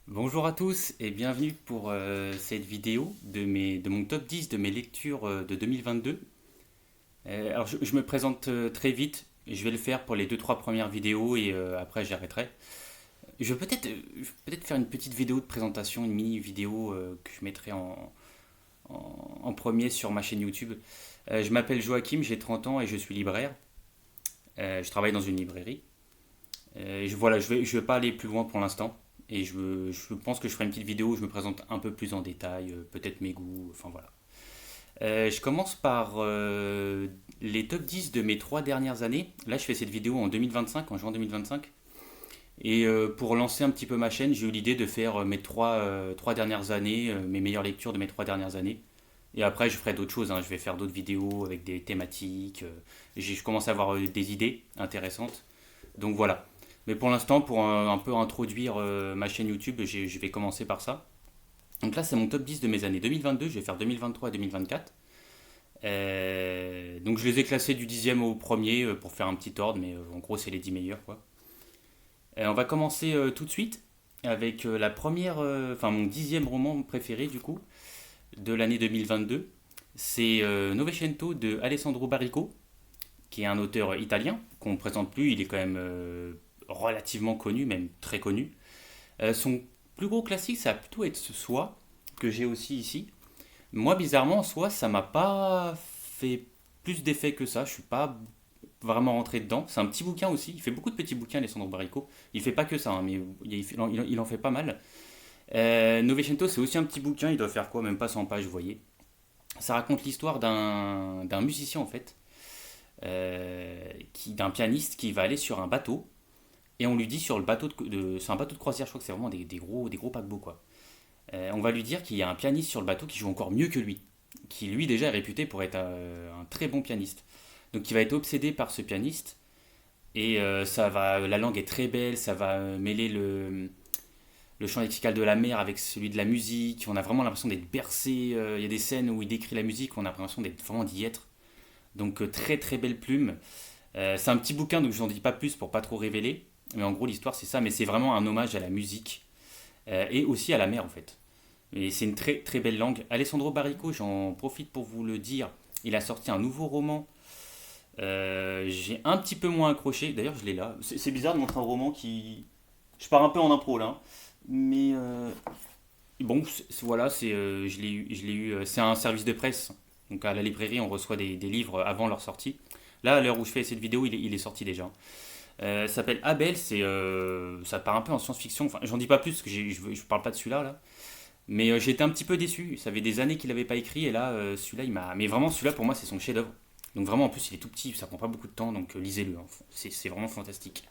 Bonjour à tous et bienvenue pour cette vidéo de mon top 10 de mes lectures de 2022. Alors je me présente très vite, je vais le faire pour les deux trois premières vidéos et après j'arrêterai. Je vais peut-être faire une petite vidéo de présentation, une mini vidéo que je mettrai en premier sur ma chaîne YouTube. Je m'appelle Joachim, j'ai 30 ans et je suis libraire. Je travaille dans une librairie. Voilà, je vais pas aller plus loin pour l'instant. Et je pense que je ferai une petite vidéo où je me présente un peu plus en détail, peut-être mes goûts, enfin voilà. Je commence par les top 10 de mes trois dernières années. Là, je fais cette vidéo en 2025, en juin 2025. Et pour lancer un petit peu ma chaîne, j'ai eu l'idée de faire mes trois dernières années, mes meilleures lectures de mes trois dernières années. Et après, je ferai d'autres choses, hein. Je vais faire d'autres vidéos avec des thématiques. Je commence à avoir des idées intéressantes. Donc voilà. Mais pour l'instant, pour un peu introduire ma chaîne YouTube, je vais commencer par ça. Donc là, c'est mon top 10 de mes années 2022. Je vais faire 2023 et 2024. Donc je les ai classés du dixième au premier pour faire un petit ordre, mais en gros, c'est les 10 meilleurs, quoi. On va commencer tout de suite avec la première, enfin mon dixième roman préféré du coup de l'année 2022. C'est Novecento de Alessandro Barrico, qui est un auteur italien qu'on ne présente plus. Il est quand même relativement connu, même très connu. Son plus gros classique, ça va plutôt être ce Soi, que j'ai aussi ici. Moi, bizarrement, Soi, ça m'a pas fait plus d'effet que ça. Je suis pas vraiment rentré dedans. C'est un petit bouquin aussi. Il fait beaucoup de petits bouquins, Alessandro Barrico. Il fait pas que ça, hein, mais il en fait pas mal. Novecento, c'est aussi un petit bouquin. Il doit faire quoi? Même pas 100 pages, vous voyez. Ça raconte l'histoire d'un musicien, en fait, d'un pianiste qui va aller sur un bateau. Et on lui dit sur le bateau c'est un bateau de croisière, je crois que c'est vraiment des gros paquebots quoi. On va lui dire qu'il y a un pianiste sur le bateau qui joue encore mieux que lui, qui lui déjà est réputé pour être un très bon pianiste. Donc il va être obsédé par ce pianiste et la langue est très belle, ça va mêler le chant lexical de la mer avec celui de la musique. On a vraiment l'impression d'être bercé. Il y a des scènes où il décrit la musique, on a l'impression d'être vraiment d'y être. Donc très très belle plume. C'est un petit bouquin donc je n'en dis pas plus pour pas trop révéler. Mais en gros, l'histoire, c'est ça. Mais c'est vraiment un hommage à la musique et aussi à la mer, en fait. Et c'est une très très belle langue. Alessandro Barrico, j'en profite pour vous le dire, il a sorti un nouveau roman. J'ai un petit peu moins accroché. D'ailleurs, je l'ai là. C'est bizarre de montrer un roman qui. Je pars un peu en impro là, hein. Mais bon, voilà, je l'ai eu. C'est un service de presse. Donc à la librairie, on reçoit des livres avant leur sortie. Là, à l'heure où je fais cette vidéo, il est sorti déjà. Ça s'appelle Abel, ça part un peu en science-fiction. Enfin, j'en dis pas plus parce que je parle pas de celui-là là. Mais j'ai été un petit peu déçu. Ça fait des années qu'il avait pas écrit et là, celui-là, il m'a. Mais vraiment, celui-là pour moi, c'est son chef-d'œuvre. Donc vraiment, en plus, il est tout petit, ça prend pas beaucoup de temps, donc lisez-le, hein. C'est vraiment fantastique.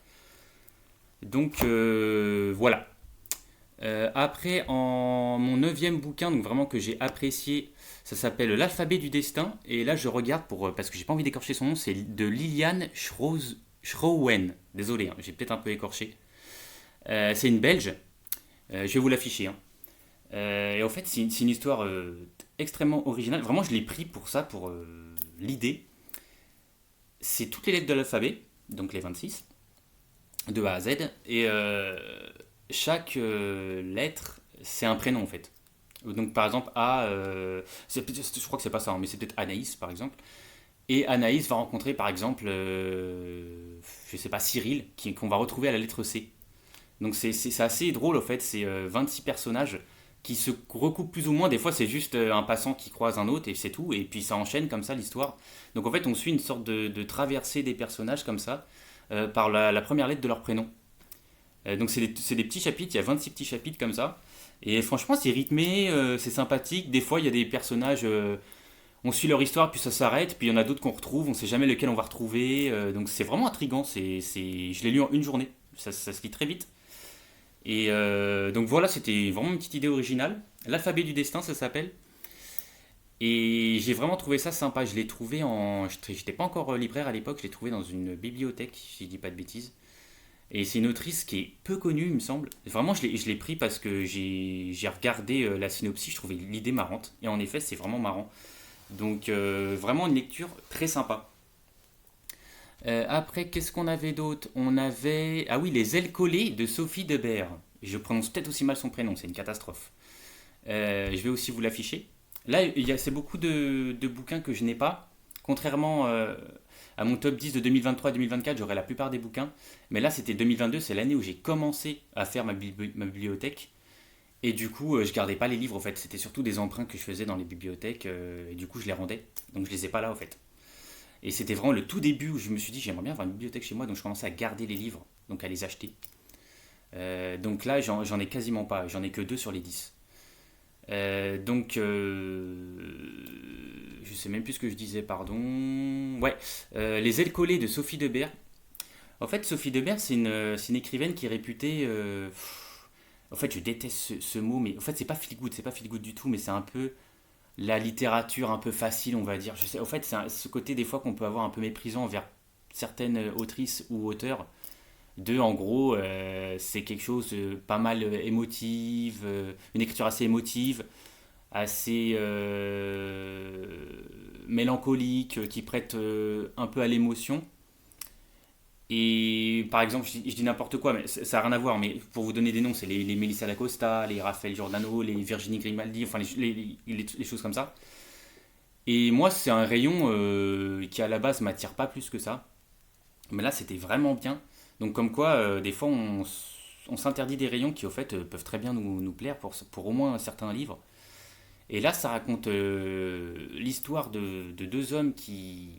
Donc voilà. Après, en mon neuvième bouquin, donc vraiment que j'ai apprécié, ça s'appelle L'alphabet du destin. Et là, je regarde parce que j'ai pas envie d'écorcher son nom, c'est de Liliane Schroen. Désolé, hein, j'ai peut-être un peu écorché. C'est une Belge. Je vais vous l'afficher, hein. Et en fait, c'est une histoire extrêmement originale. Vraiment, je l'ai pris pour ça, pour l'idée. C'est toutes les lettres de l'alphabet, donc les 26, de A à Z. Et chaque lettre, c'est un prénom en fait. Donc par exemple, je crois que c'est pas ça, hein, mais c'est peut-être Anaïs par exemple. Et Anaïs va rencontrer par exemple, je sais pas, Cyril, qu'on va retrouver à la lettre C. Donc c'est assez drôle en fait, c'est 26 personnages qui se recoupent plus ou moins. Des fois c'est juste un passant qui croise un autre et c'est tout. Et puis ça enchaîne comme ça l'histoire. Donc en fait on suit une sorte de traversée des personnages comme ça, par la première lettre de leur prénom. Donc c'est des petits chapitres, il y a 26 petits chapitres comme ça. Et franchement c'est rythmé, c'est sympathique. Des fois il y a des personnages, on suit leur histoire puis ça s'arrête. Puis il y en a d'autres qu'on retrouve, on sait jamais lequel on va retrouver. Donc c'est vraiment intriguant, je l'ai lu en une journée. Ça se lit très vite. Et donc voilà, c'était vraiment une petite idée originale. L'alphabet du destin, ça s'appelle. Et j'ai vraiment trouvé ça sympa. Je l'ai trouvé en. J'étais pas encore libraire à l'époque, je l'ai trouvé dans une bibliothèque, si je dis pas de bêtises. Et c'est une autrice qui est peu connue, il me semble. Vraiment, je l'ai pris parce que j'ai regardé la synopsis, je trouvais l'idée marrante. Et en effet, c'est vraiment marrant. Donc, vraiment une lecture très sympa. Après, qu'est-ce qu'on avait d'autre? On avait. Ah oui, Les ailes collées de Sophie Debert. Je prononce peut-être aussi mal son prénom, c'est une catastrophe. Je vais aussi vous l'afficher. Là, c'est beaucoup de bouquins que je n'ai pas. Contrairement à mon top 10 de 2023-2024, j'aurai la plupart des bouquins. Mais là, c'était 2022, c'est l'année où j'ai commencé à faire ma bibliothèque. Et du coup, je gardais pas les livres, en fait. C'était surtout des emprunts que je faisais dans les bibliothèques. Et du coup, je les rendais. Donc, je les ai pas là, en fait. Et c'était vraiment le tout début où je me suis dit, j'aimerais bien avoir une bibliothèque chez moi. Donc, je commençais à garder les livres, donc à les acheter. Donc là, j'en ai quasiment pas. J'en ai que 2 sur les 10. Donc, je sais même plus ce que je disais, pardon. Ouais, Les ailes collées de Sophie Debert. En fait, Sophie Debert, c'est une écrivaine qui est réputée. En fait, je déteste ce mot, mais en fait, c'est pas feel good du tout, mais c'est un peu la littérature un peu facile, on va dire. Je sais, en fait, ce côté des fois qu'on peut avoir un peu méprisant envers certaines autrices ou auteurs. En gros, c'est quelque chose pas mal émotive, une écriture assez émotive, assez mélancolique, qui prête un peu à l'émotion. Et par exemple, je dis n'importe quoi, mais ça n'a rien à voir, mais pour vous donner des noms, c'est les Melissa d'Acosta, les Raphaël Giordano, les Virginie Grimaldi, enfin les choses comme ça. Et moi, c'est un rayon qui à la base m'attire pas plus que ça. Mais là, c'était vraiment bien. Donc comme quoi, des fois, on s'interdit des rayons qui, au fait, peuvent très bien nous plaire pour au moins certains livres. Et là, ça raconte l'histoire de deux hommes qui...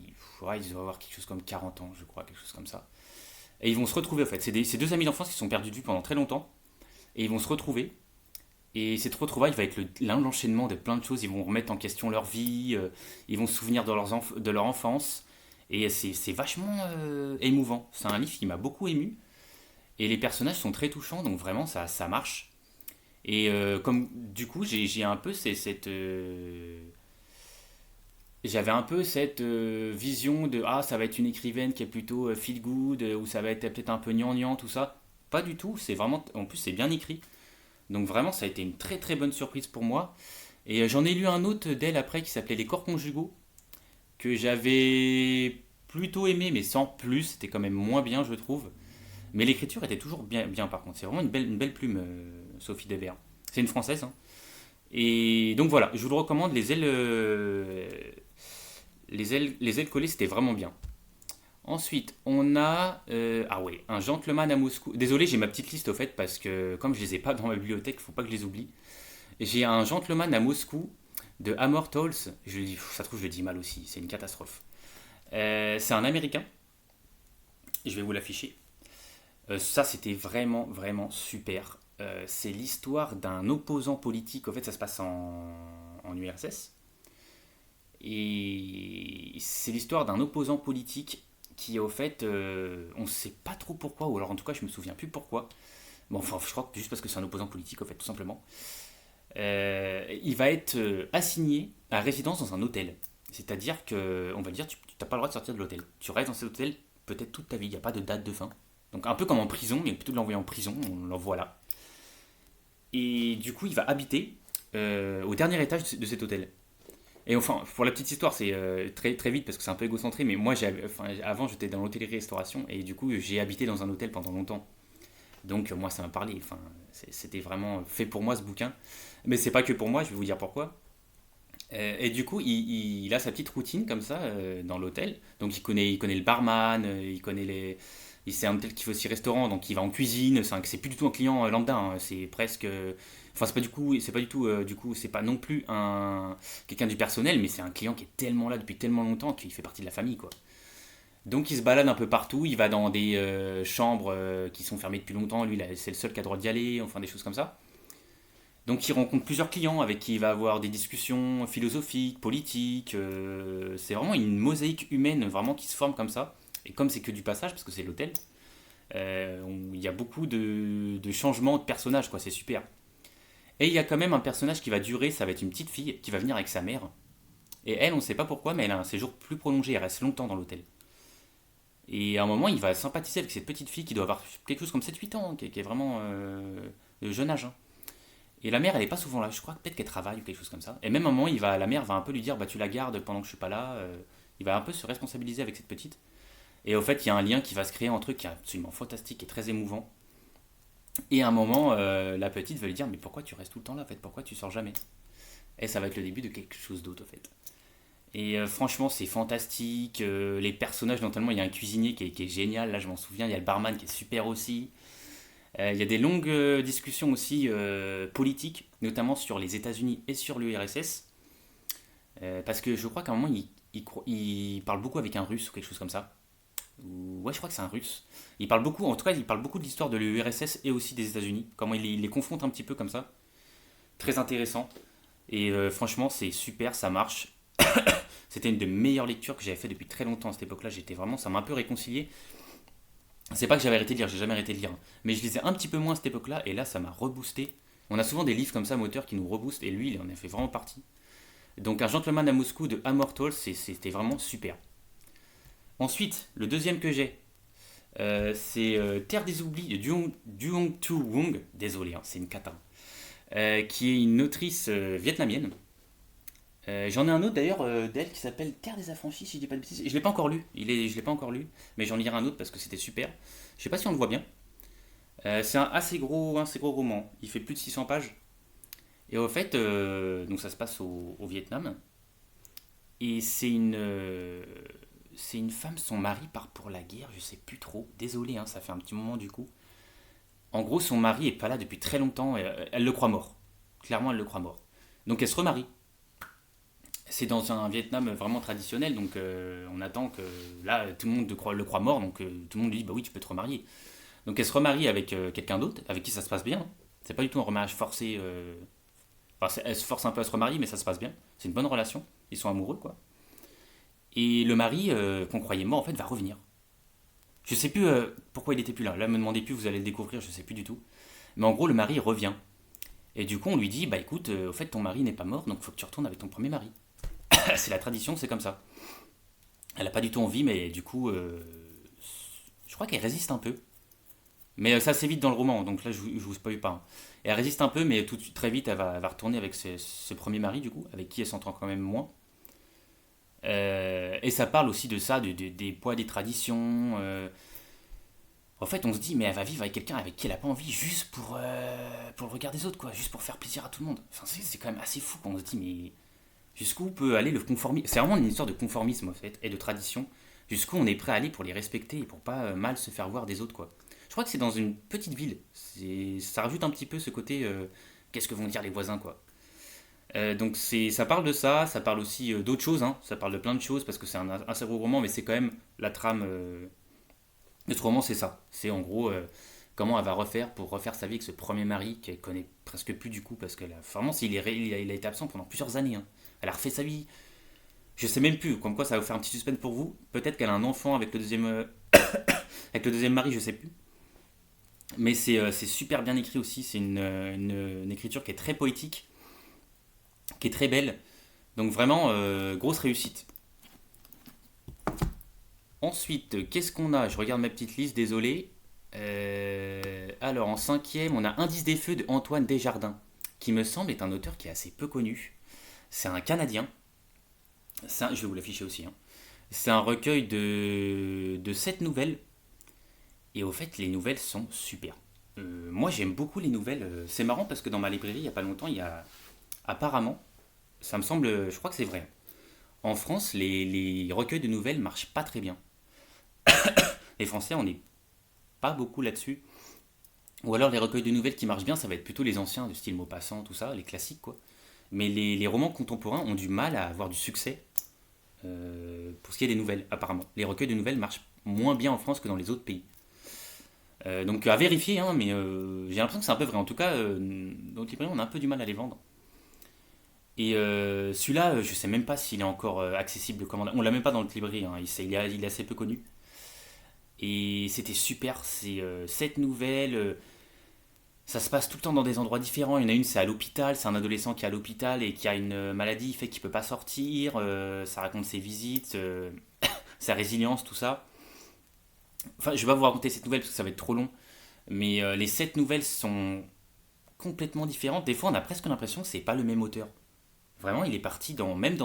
Ouais, ils doivent avoir quelque chose comme 40 ans, je crois, quelque chose comme ça. Et ils vont se retrouver, en fait. C'est deux amis d'enfance qui se sont perdus de vue pendant très longtemps. Et ils vont se retrouver. Et cette retrouvaille va être l'enchaînement de plein de choses. Ils vont remettre en question leur vie. Ils vont se souvenir de leur enfance. Et c'est vachement émouvant. C'est un livre qui m'a beaucoup ému. Et les personnages sont très touchants, donc vraiment, ça marche. Et comme du coup, j'ai un peu j'avais un peu cette vision de ah, ça va être une écrivaine qui est plutôt feel good, ou ça va être peut-être un peu gnangnan, tout ça. Pas du tout, c'est vraiment, en plus, c'est bien écrit. Donc vraiment, ça a été une très très bonne surprise pour moi. Et j'en ai lu un autre d'elle après qui s'appelait Les corps conjugaux, que j'avais plutôt aimé, mais sans plus. C'était quand même moins bien, je trouve. Mais l'écriture était toujours bien, bien par contre. C'est vraiment une belle plume, Sophie Debert. C'est une française, hein. Et donc voilà, je vous le recommande. Les ailes collées, c'était vraiment bien. Ensuite, on a ah ouais, un gentleman à Moscou. Désolé, j'ai ma petite liste au fait parce que comme je les ai pas dans ma bibliothèque, il faut pas que je les oublie. J'ai un gentleman à Moscou de Amor Tolls. Ça se trouve, je le dis mal aussi. C'est une catastrophe. C'est un Américain. Je vais vous l'afficher. Ça, c'était vraiment, vraiment super. C'est l'histoire d'un opposant politique. En fait, ça se passe en URSS. Et c'est l'histoire d'un opposant politique qui, au fait, on ne sait pas trop pourquoi, ou alors en tout cas, je me souviens plus pourquoi. Bon, enfin, je crois que juste parce que c'est un opposant politique, en fait, tout simplement. Il va être assigné à résidence dans un hôtel. C'est-à-dire que, on va dire, tu n'as pas le droit de sortir de l'hôtel. Tu restes dans cet hôtel peut-être toute ta vie. Il n'y a pas de date de fin. Donc un peu comme en prison, mais plutôt de l'envoyer en prison, on l'envoie là. Et du coup, il va habiter au dernier étage de cet hôtel. Et enfin, pour la petite histoire, c'est très, très vite parce que c'est un peu égocentré, mais moi, avant, j'étais dans l'hôtellerie-restauration et du coup, j'ai habité dans un hôtel pendant longtemps. Donc, moi, ça m'a parlé. Enfin, c'était vraiment fait pour moi ce bouquin. Mais c'est pas que pour moi, je vais vous dire pourquoi. Et du coup, il a sa petite routine comme ça dans l'hôtel. Donc, il connaît le barman, il connaît les. C'est un hôtel qui fait aussi restaurant, donc il va en cuisine. C'est plus du tout un client lambda, hein, c'est presque. Enfin, c'est pas du tout. Du coup, c'est pas non plus un quelqu'un du personnel, mais c'est un client qui est tellement là depuis tellement longtemps qu'il fait partie de la famille, quoi. Donc, il se balade un peu partout. Il va dans des chambres qui sont fermées depuis longtemps. Lui, là, c'est le seul qui a le droit d'y aller. Enfin, des choses comme ça. Donc il rencontre plusieurs clients avec qui il va avoir des discussions philosophiques, politiques. C'est vraiment une mosaïque humaine vraiment qui se forme comme ça. Et comme c'est que du passage, parce que c'est l'hôtel, il y a beaucoup de changements de personnages, quoi, c'est super. Et il y a quand même un personnage qui va durer, ça va être une petite fille qui va venir avec sa mère. Et elle, on ne sait pas pourquoi, mais elle a un séjour plus prolongé, elle reste longtemps dans l'hôtel. Et à un moment, il va sympathiser avec cette petite fille qui doit avoir quelque chose comme 7 8 ans, hein, qui est vraiment de jeune âge, hein. Et la mère, elle est pas souvent là. Je crois que peut-être qu'elle travaille ou quelque chose comme ça. Et même à un moment, la mère va un peu lui dire, bah tu la gardes pendant que je suis pas là. Il va un peu se responsabiliser avec cette petite. Et au fait, il y a un lien qui va se créer entre eux qui est absolument fantastique et très émouvant. Et à un moment, la petite va lui dire, mais pourquoi tu restes tout le temps là, en fait, pourquoi tu sors jamais? Et ça va être le début de quelque chose d'autre, en fait. Et franchement, c'est fantastique. Les personnages, notamment, il y a un cuisinier qui est génial. Là, je m'en souviens. Il y a le barman qui est super aussi. Il y a des longues discussions aussi politiques, notamment sur les États-Unis et sur l'URSS. Parce que je crois qu'à un moment, il parle beaucoup avec un russe ou quelque chose comme ça. Ouais, je crois que c'est un russe. Il parle beaucoup, en tout cas, il parle beaucoup de l'histoire de l'URSS et aussi des États-Unis. Comment il les confronte un petit peu comme ça. Très intéressant. Et franchement, c'est super, ça marche. C'était une des meilleures lectures que j'avais fait depuis très longtemps à cette époque-là. J'étais vraiment, ça m'a un peu réconcilié. C'est pas que j'avais arrêté de lire, j'ai jamais arrêté de lire, hein. Mais je lisais un petit peu moins à cette époque-là, et là, ça m'a reboosté. On a souvent des livres comme ça, moteurs, qui nous reboostent, et lui, il en a fait vraiment partie. Donc, Un gentleman à Moscou de Amortol, c'était vraiment super. Ensuite, le deuxième que j'ai, c'est Terre des Oublis de Duong Tu Wong. Désolé, hein, c'est une cata. Qui est une autrice vietnamienne. J'en ai un autre d'ailleurs d'elle qui s'appelle Terre des Affranchis, si je dis pas de bêtises. Et je l'ai pas encore lu. Je l'ai pas encore lu, mais j'en lirai un autre parce que c'était super. Je sais pas si on le voit bien. C'est un assez gros roman. Il fait plus de 600 pages. Et au fait, donc ça se passe au Vietnam. Et c'est une femme, son mari part pour la guerre, je sais plus trop. Désolé, hein, ça fait un petit moment du coup. En gros, son mari est pas là depuis très longtemps. Et, elle le croit mort. Clairement, elle le croit mort. Donc elle se remarie. C'est dans un Vietnam vraiment traditionnel, donc on attend que là tout le monde le croit mort, donc tout le monde lui dit bah oui tu peux te remarier. Donc elle se remarie avec quelqu'un d'autre, avec qui ça se passe bien. C'est pas du tout un remariage forcé. Enfin, elle se force un peu à se remarier, mais ça se passe bien. C'est une bonne relation. Ils sont amoureux quoi. Et le mari qu'on croyait mort en fait va revenir. Je sais plus pourquoi il était plus là. Là me demandez plus, vous allez le découvrir, je sais plus du tout. Mais en gros le mari revient. Et du coup on lui dit bah écoute, au fait ton mari n'est pas mort, donc faut que tu retournes avec ton premier mari. C'est la tradition, c'est comme ça. Elle a pas du tout envie, mais du coup, je crois qu'elle résiste un peu. Mais ça s'évite dans le roman, donc là je vous spoil pas, hein. Et elle résiste un peu, mais tout de suite, très vite, elle va retourner avec ce premier mari, du coup, avec qui elle s'entend quand même moins. Et ça parle aussi de ça, des poids des traditions. En fait, on se dit, mais elle va vivre avec quelqu'un avec qui elle a pas envie, juste pour le regard des autres, quoi, juste pour faire plaisir à tout le monde. Enfin, c'est quand même assez fou quand on se dit, mais jusqu'où peut aller le conformisme? C'est vraiment une histoire de conformisme, en fait, et de tradition. Jusqu'où on est prêt à aller pour les respecter et pour pas mal se faire voir des autres, quoi. Je crois que c'est dans une petite ville. Ça rajoute un petit peu ce côté qu'est-ce que vont dire les voisins, quoi. Donc ça parle de ça, ça parle aussi d'autres choses, hein. Ça parle de plein de choses parce que c'est un assez gros roman, mais c'est quand même la trame de ce roman, c'est ça. C'est en gros comment elle va refaire pour refaire sa vie avec ce premier mari qu'elle connaît presque plus du coup parce qu'elle a vraiment il a été absent pendant plusieurs années, hein. Elle a refait sa vie. Je sais même plus. Comme quoi, ça va vous faire un petit suspense pour vous. Peut-être qu'elle a un enfant avec le deuxième mari, je sais plus. Mais c'est super bien écrit aussi. C'est une écriture qui est très poétique, qui est très belle. Donc vraiment, grosse réussite. Ensuite, qu'est-ce qu'on a? Je regarde ma petite liste, désolé. Alors, en cinquième, on a Indice des feux de Antoine Desjardins, qui me semble est un auteur qui est assez peu connu. C'est un Canadien. Je vais vous l'afficher aussi, hein. C'est un recueil de 7 nouvelles. Et au fait, les nouvelles sont super. Moi, j'aime beaucoup les nouvelles. C'est marrant parce que dans ma librairie, il n'y a pas longtemps, il y a apparemment, ça me semble, je crois que c'est vrai. En France, les recueils de nouvelles marchent pas très bien. Les Français, on n'est pas beaucoup là-dessus. Ou alors les recueils de nouvelles qui marchent bien, ça va être plutôt les anciens, du style Maupassant, tout ça, les classiques quoi. Mais les romans contemporains ont du mal à avoir du succès pour ce qui est des nouvelles, apparemment. Les recueils de nouvelles marchent moins bien en France que dans les autres pays. Donc à vérifier, hein, mais j'ai l'impression que c'est un peu vrai. En tout cas, dans notre librairie, on a un peu du mal à les vendre. Et celui-là, je sais même pas s'il est encore accessible. On l'a même pas dans notre librairie, hein. Il est assez peu connu. Et c'était super, c'est 7 nouvelles. Ça se passe tout le temps dans des endroits différents. Il y en a une, c'est à l'hôpital. C'est un adolescent qui est à l'hôpital et qui a une maladie, fait qu'il peut pas sortir. Ça raconte ses visites, sa résilience, tout ça. Enfin, je vais pas vous raconter cette nouvelle parce que ça va être trop long. Mais les 7 nouvelles sont complètement différentes. Des fois, on a presque l'impression que c'est pas le même auteur. Vraiment, il est parti même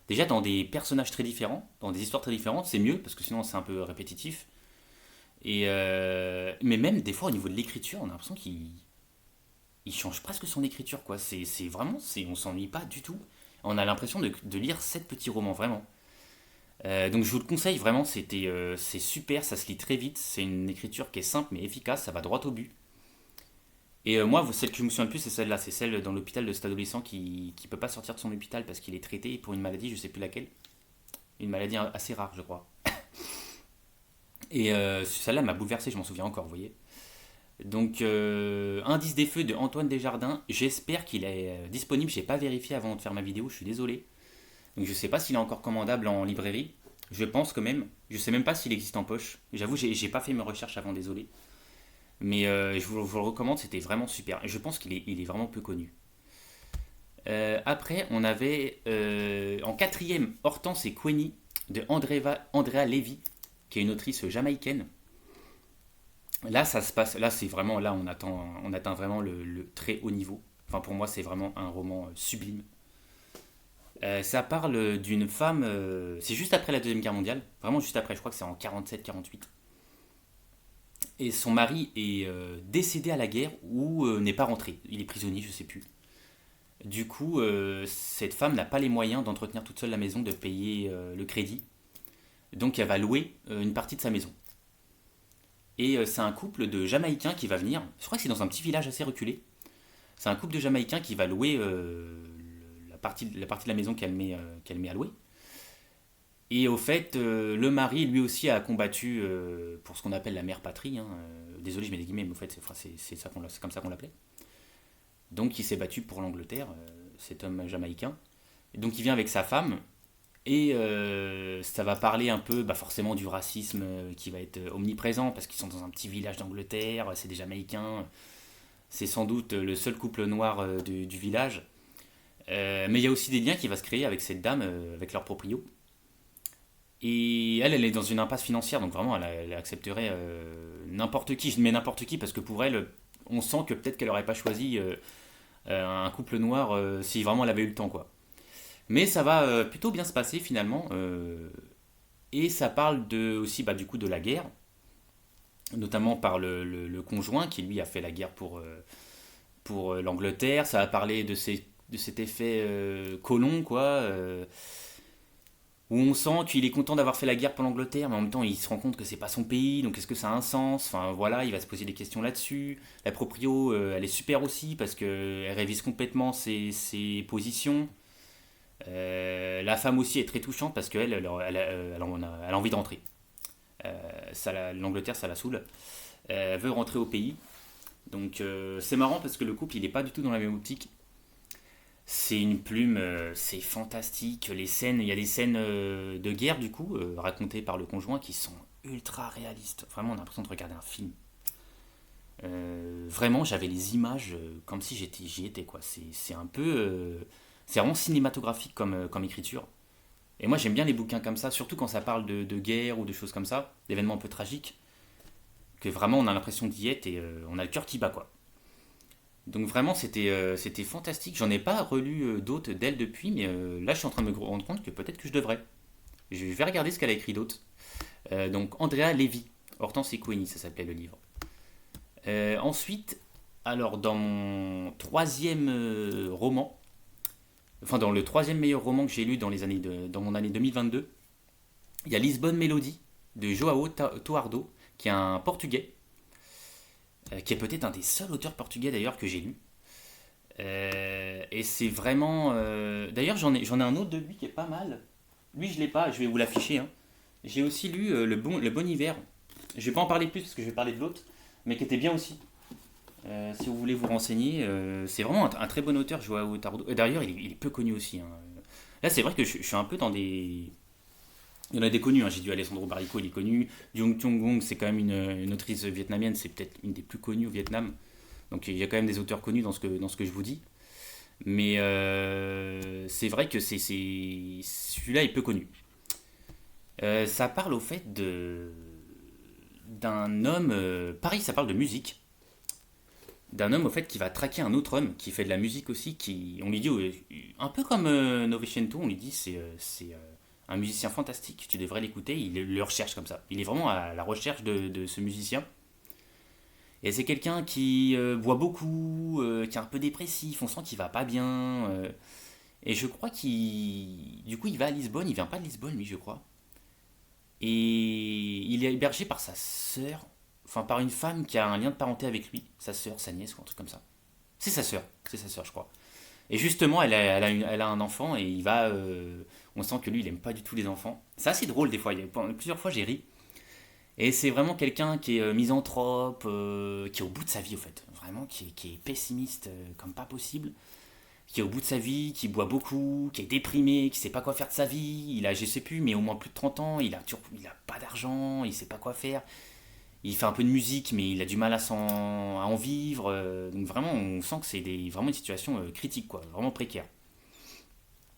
déjà dans des personnages très différents, dans des histoires très différentes. C'est mieux parce que sinon c'est un peu répétitif. Mais même des fois au niveau de l'écriture, on a l'impression qu'il change presque son écriture, quoi. C'est vraiment, on s'ennuie pas du tout. On a l'impression de lire 7 petits romans, vraiment. Donc je vous le conseille vraiment, c'est super, ça se lit très vite, c'est une écriture qui est simple mais efficace, ça va droit au but. Et moi, celle que je me souviens le plus, c'est celle-là, c'est celle dans l'hôpital de cet adolescent qui peut pas sortir de son hôpital parce qu'il est traité pour une maladie, je sais plus laquelle, une maladie assez rare, je crois. Et celle-là m'a bouleversé, je m'en souviens encore, vous voyez. Donc, Indice des feux de Antoine Desjardins, j'espère qu'il est disponible, j'ai pas vérifié avant de faire ma vidéo, je suis désolé. Donc je sais pas s'il est encore commandable en librairie, je pense quand même, je sais même pas s'il existe en poche. J'avoue, j'ai pas fait mes recherches avant, désolé. Mais je vous le recommande, c'était vraiment super. Et je pense qu'il est vraiment peu connu. Après, on avait en quatrième Hortense et Queenie de Andrea Levy, qui est une autrice jamaïcaine. Là, ça se passe. Là, c'est vraiment. Là, on atteint vraiment le très haut niveau. Enfin, pour moi, c'est vraiment un roman sublime. Ça parle d'une femme. C'est juste après la Deuxième Guerre mondiale. Vraiment juste après. Je crois que c'est en 47-48. Et son mari est décédé à la guerre ou n'est pas rentré. Il est prisonnier, je sais plus. Du coup, cette femme n'a pas les moyens d'entretenir toute seule la maison, de payer le crédit. Donc, elle va louer une partie de sa maison. Et c'est un couple de Jamaïcains qui va venir. Je crois que c'est dans un petit village assez reculé. C'est un couple de Jamaïcains qui va louer la partie de la maison qu'elle met à louer. Et au fait, le mari, lui aussi, a combattu pour ce qu'on appelle la mère patrie, hein. Désolé, je mets des guillemets, mais au fait, c'est comme ça qu'on l'appelait. Donc, il s'est battu pour l'Angleterre, cet homme jamaïcain. Et donc, il vient avec sa femme. Et ça va parler un peu, bah, forcément, du racisme qui va être omniprésent, parce qu'ils sont dans un petit village d'Angleterre, c'est des Jamaïcains. C'est sans doute le seul couple noir du village. Mais il y a aussi des liens qui vont se créer avec cette dame, avec leur proprio. Et elle est dans une impasse financière, donc vraiment, elle accepterait n'importe qui. Je mets n'importe qui parce que pour elle, on sent que peut-être qu'elle n'aurait pas choisi un couple noir si vraiment elle avait eu le temps, quoi. Mais ça va plutôt bien se passer finalement. Et ça parle aussi, bah, du coup, de la guerre, notamment par le conjoint qui lui a fait la guerre pour l'Angleterre. Ça va parler de cet effet colon, quoi. Où on sent qu'il est content d'avoir fait la guerre pour l'Angleterre, mais en même temps il se rend compte que c'est pas son pays, donc est-ce que ça a un sens? Enfin voilà, il va se poser des questions là-dessus. La proprio, elle est super aussi parce qu'elle révise complètement ses positions. La femme aussi est très touchante parce qu'elle elle a envie de rentrer. L'Angleterre, ça la saoule. Elle veut rentrer au pays. Donc c'est marrant parce que le couple il est pas du tout dans la même optique. C'est une plume, c'est fantastique. Il y a des scènes de guerre du coup, racontées par le conjoint qui sont ultra réalistes. Vraiment, on a l'impression de regarder un film. Vraiment, j'avais les images comme si j'y étais quoi. C'est un peu, c'est vraiment cinématographique comme écriture. Et moi, j'aime bien les bouquins comme ça, surtout quand ça parle de guerre ou de choses comme ça, d'événements un peu tragiques, que vraiment on a l'impression d'y être et on a le cœur qui bat quoi. Donc vraiment, c'était fantastique. J'en ai pas relu d'autres d'elle depuis, mais là, je suis en train de me rendre compte que peut-être que je devrais. Je vais regarder ce qu'elle a écrit d'autre. Donc, Andrea Levy, Hortense et Queenie, ça s'appelait le livre. Ensuite, alors, dans mon troisième roman, enfin, dans le troisième meilleur roman que j'ai lu dans mon année 2022, il y a Lisbonne Mélodie de Joao Toardo, qui est un portugais, qui est peut-être un des seuls auteurs portugais d'ailleurs que j'ai lu. Et c'est vraiment. D'ailleurs, j'en ai un autre de lui qui est pas mal. Lui, je l'ai pas, je vais vous l'afficher, hein. J'ai aussi lu le bon Hiver. Je vais pas en parler plus parce que je vais parler de l'autre, mais qui était bien aussi. Si vous voulez vous renseigner, c'est vraiment un très bon auteur, Joao Tardo. D'ailleurs, il est peu connu aussi, hein. Là, c'est vrai que je suis un peu dans des. Il y en a des connus, hein. J'ai dit Alessandro Barrico, il est connu. Jung Chung Gong, c'est quand même une autrice vietnamienne, c'est peut-être une des plus connues au Vietnam. Donc il y a quand même des auteurs connus dans ce que je vous dis. Mais c'est vrai que celui-là est peu connu. Ça parle au fait d'un homme. Pareil, ça parle de musique. D'un homme au fait qui va traquer un autre homme qui fait de la musique aussi. On lui dit, un peu comme Novecento, on lui dit c'est un musicien fantastique, tu devrais l'écouter, il le recherche comme ça. Il est vraiment à la recherche de ce musicien. Et c'est quelqu'un qui boit beaucoup, qui est un peu dépressif, on sent qu'il va pas bien. Et je crois qu'il. Du coup, il va à Lisbonne, il vient pas de Lisbonne, lui, je crois. Et il est hébergé par sa sœur, enfin par une femme qui a un lien de parenté avec lui, sa sœur, sa nièce ou un truc comme ça. C'est sa sœur, je crois. Et justement, elle a un enfant et il va. On sent que lui, il aime pas du tout les enfants. C'est assez drôle des fois. Plusieurs fois, j'ai ri. Et c'est vraiment quelqu'un qui est misanthrope, qui est au bout de sa vie, au fait. Vraiment, qui est pessimiste comme pas possible. Qui est au bout de sa vie, qui boit beaucoup, qui est déprimé, qui sait pas quoi faire de sa vie. Il a, je sais plus, mais au moins plus de 30 ans. Il a pas d'argent, il sait pas quoi faire. Il fait un peu de musique, mais il a du mal à en vivre. Donc vraiment, on sent que c'est vraiment une situation critique, quoi. Vraiment précaire.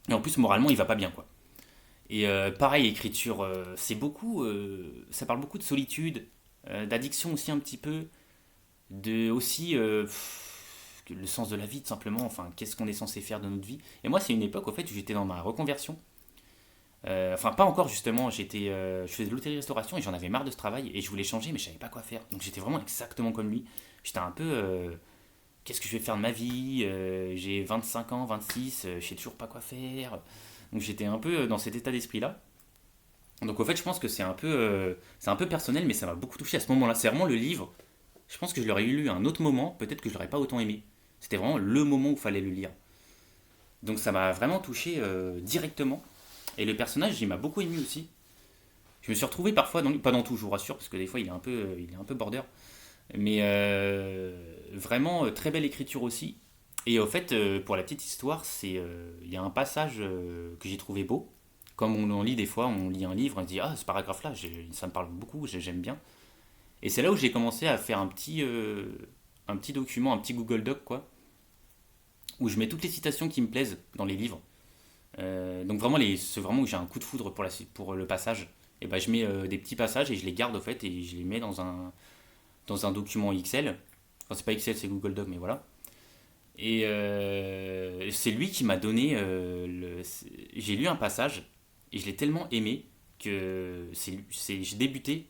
Et en plus, moralement, il va pas bien, quoi. Et pareil, écriture, c'est beaucoup. Ça parle beaucoup de solitude, d'addiction aussi un petit peu, de aussi le sens de la vie, tout simplement. Enfin, qu'est-ce qu'on est censé faire de notre vie. Et moi, c'est une époque, au fait, où j'étais dans ma reconversion. Enfin, pas encore, justement. Je faisais de l'hôtellerie-restauration et j'en avais marre de ce travail et je voulais changer, mais je savais pas quoi faire. Donc, j'étais vraiment exactement comme lui. J'étais un peu. Qu'est-ce que je vais faire de ma vie. J'ai 25 ans, 26, je sais toujours pas quoi faire. Donc j'étais un peu dans cet état d'esprit-là. Donc au fait, je pense que c'est un peu personnel, mais ça m'a beaucoup touché à ce moment-là. C'est vraiment le livre. Je pense que je l'aurais lu à un autre moment, peut-être que je l'aurais pas autant aimé. C'était vraiment le moment où il fallait le lire. Donc ça m'a vraiment touché directement. Et le personnage, il m'a beaucoup ému aussi. Je me suis retrouvé parfois, pas dans tout, je vous rassure, parce que des fois il est un peu border. Mais vraiment très belle écriture aussi. Et au fait, pour la petite histoire, il y a un passage que j'ai trouvé beau. Comme on en lit des fois, on lit un livre, on se dit ah ce paragraphe-là, ça me parle beaucoup, j'aime bien. Et c'est là où j'ai commencé à faire un petit document, un petit Google Doc quoi, où je mets toutes les citations qui me plaisent dans les livres. Donc vraiment c'est vraiment où j'ai un coup de foudre pour le passage. Et ben je mets des petits passages et je les garde au fait et je les mets dans un document Excel. Enfin c'est pas Excel, c'est Google Doc, mais voilà. Et c'est lui qui m'a donné j'ai lu un passage et je l'ai tellement aimé que j'ai débuté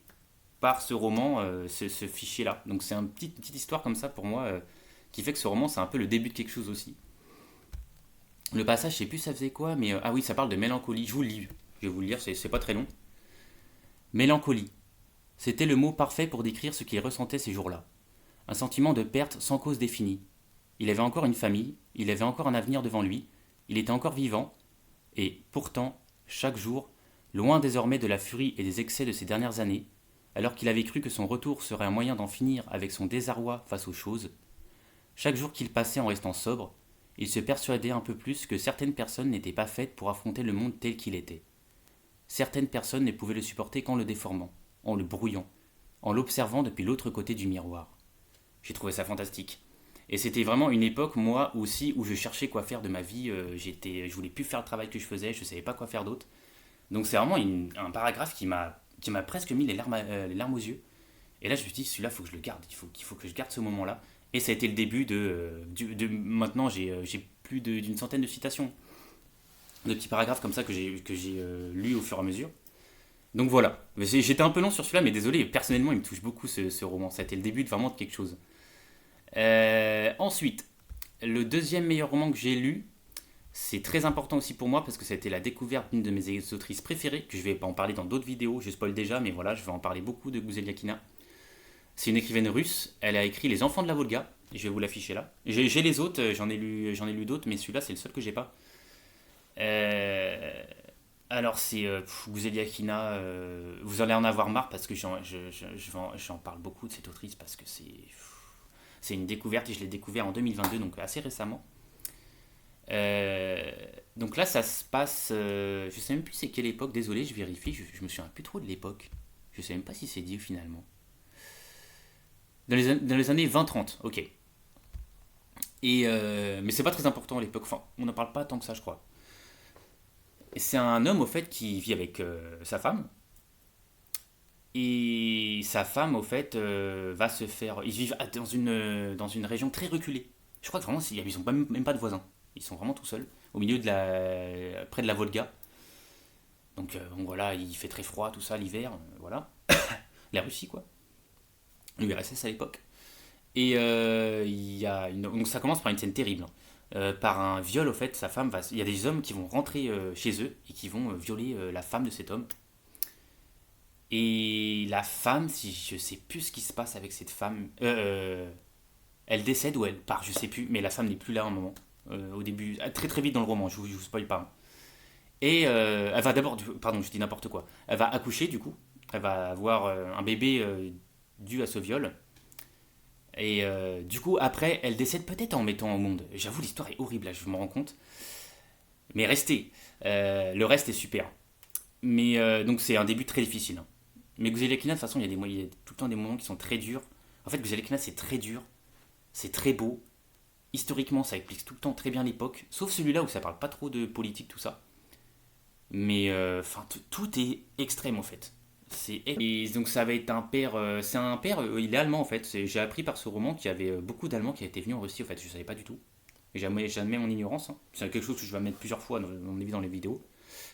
par ce roman, ce fichier-là. Donc c'est une petite histoire comme ça pour moi qui fait que ce roman c'est un peu le début de quelque chose aussi. Le passage, je sais plus ça faisait quoi, mais ah oui, ça parle de mélancolie. Je vous le lis, je vais vous le lire, c'est pas très long. Mélancolie. C'était le mot parfait pour décrire ce qu'il ressentait ces jours-là. Un sentiment de perte sans cause définie. Il avait encore une famille, il avait encore un avenir devant lui, il était encore vivant, et pourtant, chaque jour, loin désormais de la furie et des excès de ces dernières années, alors qu'il avait cru que son retour serait un moyen d'en finir avec son désarroi face aux choses, chaque jour qu'il passait en restant sobre, il se persuadait un peu plus que certaines personnes n'étaient pas faites pour affronter le monde tel qu'il était. Certaines personnes ne pouvaient le supporter qu'en le déformant, en le brouillant, en l'observant depuis l'autre côté du miroir. J'ai trouvé ça fantastique. Et c'était vraiment une époque, moi aussi, où je cherchais quoi faire de ma vie. Je voulais plus faire le travail que je faisais, je savais pas quoi faire d'autre. Donc c'est vraiment un paragraphe qui m'a presque mis les larmes aux yeux. Et là, je me suis dit, celui-là, il faut que je le garde. Il faut que je garde ce moment-là. Et ça a été le début maintenant, j'ai plus d'une centaine de citations, de petits paragraphes comme ça que j'ai lus au fur et à mesure. Donc voilà. J'étais un peu long sur celui-là, mais désolé, personnellement, il me touche beaucoup ce roman. Ça a été le début vraiment de quelque chose. Ensuite, le deuxième meilleur roman que j'ai lu, c'est très important aussi pour moi parce que ça a été la découverte d'une de mes autrices préférées, que je vais pas en parler dans d'autres vidéos, je spoil déjà, mais voilà, je vais en parler beaucoup de Gouzelia Kina. C'est une écrivaine russe, elle a écrit Les Enfants de la Volga, je vais vous l'afficher là. J'ai les autres, j'en ai lu d'autres, mais celui-là c'est le seul que j'ai pas. Euh, alors c'est Gouzelia Kina, vous allez en avoir marre parce que j'en parle beaucoup de cette autrice parce que c'est une découverte et je l'ai découvert en 2022, donc assez récemment. Euh, donc là, ça se passe. Je sais même plus c'est quelle époque, désolé, je vérifie, je me souviens plus trop de l'époque. Je sais même pas si c'est dit finalement. Dans les années 20-30, ok. Mais c'est pas très important à l'époque, enfin, on n'en parle pas tant que ça, je crois. Et c'est un homme, au fait, qui vit avec sa femme. Et sa femme, au fait, va se faire. Ils vivent dans une région très reculée. Je crois que vraiment, ils ont même pas de voisins. Ils sont vraiment tout seuls, au milieu près de la Volga, Donc bon, voilà, il fait très froid, tout ça, l'hiver, voilà. La Russie, quoi. L'URSS à l'époque. Et donc ça commence par une scène terrible, hein. Par un viol, au fait, sa femme va. Il y a des hommes qui vont rentrer chez eux et qui vont violer la femme de cet homme. Et la femme, si je sais plus ce qui se passe avec cette femme, elle décède ou elle part, je sais plus, mais la femme n'est plus là à un moment. Au début, très très vite dans le roman, je vous spoil pas, hein. Et elle va d'abord, pardon, je dis n'importe quoi. Elle va accoucher du coup. Elle va avoir un bébé dû à ce viol. Et du coup, après, elle décède peut-être en mettant au monde. J'avoue, l'histoire est horrible, là, je me rends compte. Mais restez. Le reste est super. Mais donc, c'est un début très difficile, hein. Mais Guzelekina, de toute façon, il y a tout le temps des moments qui sont très durs. En fait, Guzelekina, c'est très dur. C'est très beau. Historiquement, ça explique tout le temps très bien l'époque. Sauf celui-là où ça parle pas trop de politique, tout ça. Mais enfin, tout est extrême, en fait. Et donc ça va être un père, c'est un père, il est allemand en fait. J'ai appris par ce roman qu'il y avait beaucoup d'Allemands qui étaient venus en Russie en fait, je savais pas du tout. Et j'admets mon ignorance, hein. C'est quelque chose que je vais mettre plusieurs fois dans dans les vidéos.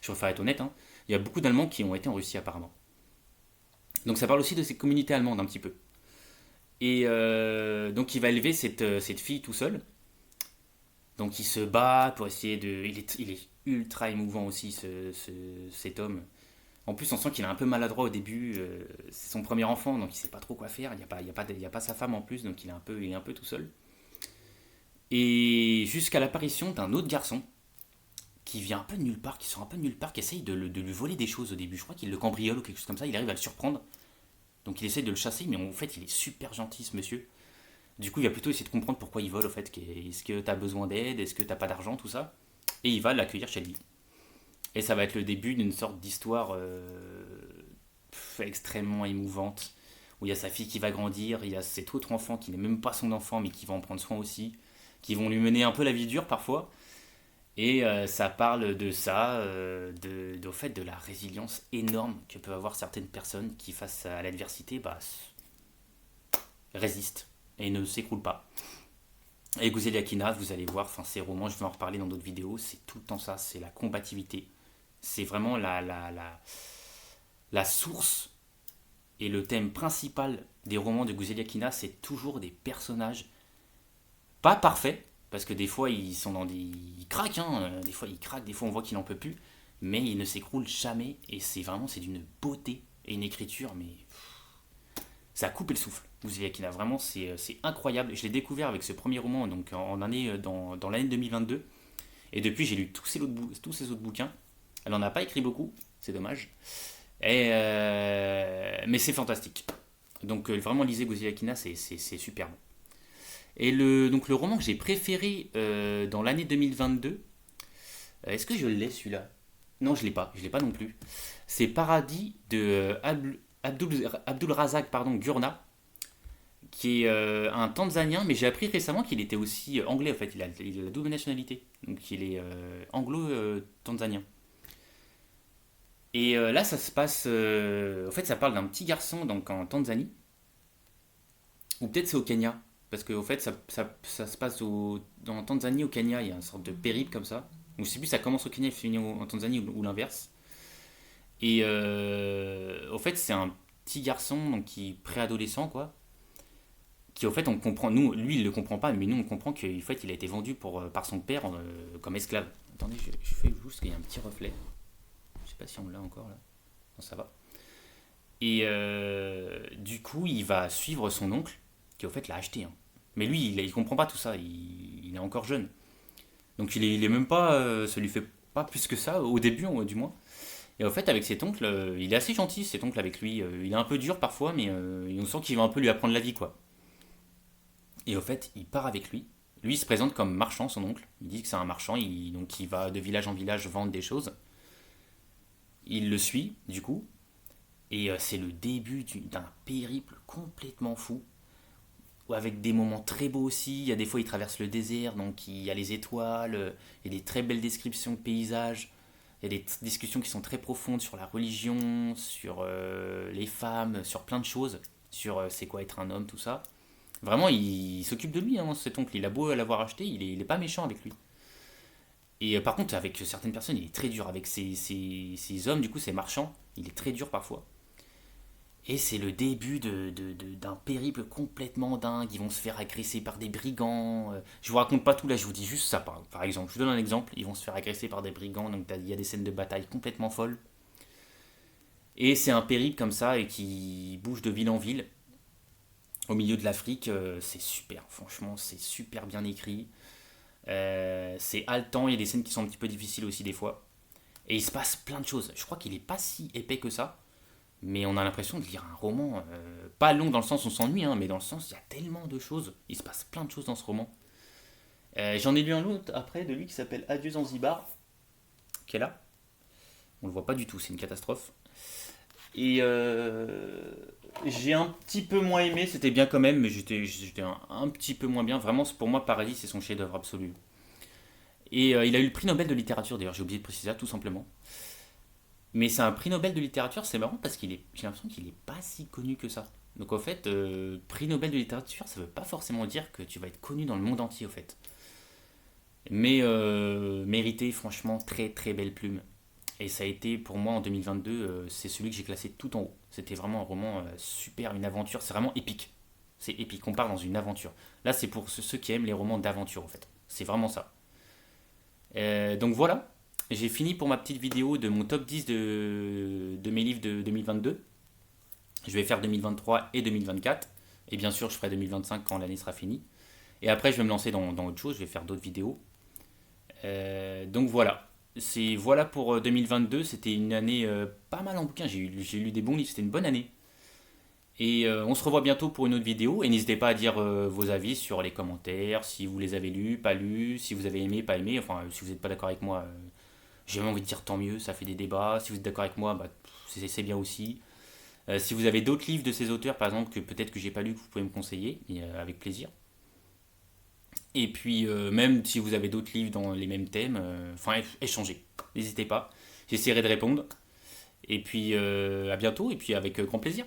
Je préfère être honnête, hein. Il y a beaucoup d'Allemands qui ont été en Russie apparemment. Donc ça parle aussi de ces communautés allemandes un petit peu. Et donc il va élever cette fille tout seul. Donc il se bat pour essayer de... il est ultra émouvant aussi cet homme. En plus, on sent qu'il est un peu maladroit au début. C'est son premier enfant, donc il sait pas trop quoi faire. Il y a pas sa femme en plus, donc il est un peu tout seul. Et jusqu'à l'apparition d'un autre garçon qui vient un peu de nulle part, qui sort un peu de nulle part, qui essaye de lui voler des choses au début. Je crois qu'il le cambriole ou quelque chose comme ça. Il arrive à le surprendre. Donc il essaye de le chasser, mais en fait, il est super gentil, ce monsieur. Du coup, il va plutôt essayer de comprendre pourquoi il vole, au fait. Est-ce que tu as besoin d'aide? Est-ce que t'as pas d'argent? Tout ça. Et il va l'accueillir chez lui. Et ça va être le début d'une sorte d'histoire extrêmement émouvante, où il y a sa fille qui va grandir, il y a cet autre enfant qui n'est même pas son enfant, mais qui va en prendre soin aussi, qui vont lui mener un peu la vie dure parfois. Et ça parle de ça, au fait de la résilience énorme que peuvent avoir certaines personnes qui, face à l'adversité, bah, résistent et ne s'écroulent pas. Et Gouzelia Akina, vous allez voir, enfin, ces romans, je vais en reparler dans d'autres vidéos, c'est tout le temps ça, c'est la combativité. C'est vraiment la source et le thème principal des romans de Gouzelia Akina, c'est toujours des personnages pas parfaits, parce que des fois ils sont dans des. Ils craquent, hein, des fois ils craquent, des fois on voit qu'il n'en peut plus, mais ils ne s'écroulent jamais, et c'est d'une beauté et une écriture, mais ça a coupé le souffle. Gouzelia Akina, vraiment c'est incroyable. Je l'ai découvert avec ce premier roman donc dans l'année 2022, et depuis j'ai lu tous ces autres bouquins. Elle n'en a pas écrit beaucoup, c'est dommage. Mais c'est fantastique. Donc vraiment lisez Gozia Akina, c'est superbe. Et donc le roman que j'ai préféré dans l'année 2022, est-ce que je l'ai celui-là? Non, je l'ai pas non plus. C'est Paradis de Abdul Razak pardon, Gurna, qui est un Tanzanien, mais j'ai appris récemment qu'il était aussi anglais en fait, il a la double nationalité, donc il est anglo-tanzanien. Et là, ça se passe. En fait, ça parle d'un petit garçon donc en Tanzanie, ou peut-être c'est au Kenya, parce qu'au fait, ça se passe en Tanzanie, au Kenya, il y a une sorte de périple comme ça. Donc, je sais plus, ça commence au Kenya et finit en Tanzanie ou l'inverse. Et au fait, c'est un petit garçon donc qui préadolescent quoi, qui au fait on comprend, nous, lui il le comprend pas, mais nous on comprend qu'en fait il a été vendu par son père comme esclave. Attendez, je fais juste parce qu'il y a un petit reflet. Je sais pas si on l'a encore là. Non, ça va. Et du coup, il va suivre son oncle, qui au fait l'a acheté, hein. Mais lui, il comprend pas tout ça, il est encore jeune. Donc il est même pas, ça lui fait pas plus que ça, au début du moins. Et au fait, avec cet oncle, il est assez gentil, cet oncle avec lui. Il est un peu dur parfois, mais on sent qu'il va un peu lui apprendre la vie, quoi. Et au fait, il part avec lui. Lui, il se présente comme marchand, son oncle. Il dit que c'est un marchand, donc il va de village en village vendre des choses. Il le suit, du coup, et c'est le début d'un périple complètement fou, avec des moments très beaux aussi. Il y a des fois, il traverse le désert, donc il y a les étoiles, il y a des très belles descriptions de paysages. Il y a des discussions qui sont très profondes sur la religion, sur les femmes, sur plein de choses, sur c'est quoi être un homme, tout ça. Vraiment, il s'occupe de lui, hein, cet oncle. Il a beau l'avoir acheté, il est pas méchant avec lui. Et par contre, avec certaines personnes, il est très dur. Avec ces hommes, du coup, ces marchands, il est très dur parfois. Et c'est le début d'un périple complètement dingue. Ils vont se faire agresser par des brigands. Je vous raconte pas tout là, je vous dis juste ça par exemple. Je vous donne un exemple. Ils vont se faire agresser par des brigands. Donc il y a des scènes de bataille complètement folles. Et c'est un périple comme ça et qui bouge de ville en ville. Au milieu de l'Afrique, c'est super. Franchement, c'est super bien écrit. C'est haletant. Il y a des scènes qui sont un petit peu difficiles aussi des fois. Et il se passe plein de choses. Je crois qu'il est pas si épais que ça. Mais on a l'impression de lire un roman, pas long dans le sens où on s'ennuie, hein, mais dans le sens il y a tellement de choses, il se passe plein de choses dans ce roman. J'en ai lu un autre après de lui qui s'appelle Adieu Zanzibar, qui est là. On le voit pas du tout, c'est une catastrophe. Et j'ai un petit peu moins aimé, c'était bien quand même, mais j'étais un petit peu moins bien. Vraiment, pour moi, Paradis, c'est son chef-d'œuvre absolu. Et il a eu le prix Nobel de littérature, d'ailleurs, j'ai oublié de préciser ça, tout simplement. Mais c'est un prix Nobel de littérature, c'est marrant parce j'ai l'impression qu'il est pas si connu que ça. Donc en fait, prix Nobel de littérature, ça veut pas forcément dire que tu vas être connu dans le monde entier, au fait. Mais mérité, franchement, très très belle plume. Et ça a été pour moi en 2022, c'est celui que j'ai classé tout en haut. C'était vraiment un roman super, une aventure, c'est vraiment épique. C'est épique, on part dans une aventure. Là, c'est pour ceux qui aiment les romans d'aventure, en fait. C'est vraiment ça. Donc voilà, j'ai fini pour ma petite vidéo de mon top 10 de mes livres de 2022. Je vais faire 2023 et 2024. Et bien sûr, je ferai 2025 quand l'année sera finie. Et après, je vais me lancer dans autre chose. Je vais faire d'autres vidéos. Donc voilà. Voilà pour 2022. C'était une année pas mal en bouquin. J'ai lu des bons livres. C'était une bonne année. Et on se revoit bientôt pour une autre vidéo. Et n'hésitez pas à dire vos avis sur les commentaires. Si vous les avez lus, pas lus. Si vous avez aimé, pas aimé. Enfin, si vous n'êtes pas d'accord avec moi, j'ai même envie de dire tant mieux. Ça fait des débats. Si vous êtes d'accord avec moi, bah, c'est bien aussi. Si vous avez d'autres livres de ces auteurs, par exemple, que peut-être que j'ai pas lu, que vous pouvez me conseiller, et, avec plaisir. Et puis, même si vous avez d'autres livres dans les mêmes thèmes, enfin, échangez. N'hésitez pas. J'essaierai de répondre. Et puis, à bientôt, et puis avec grand plaisir.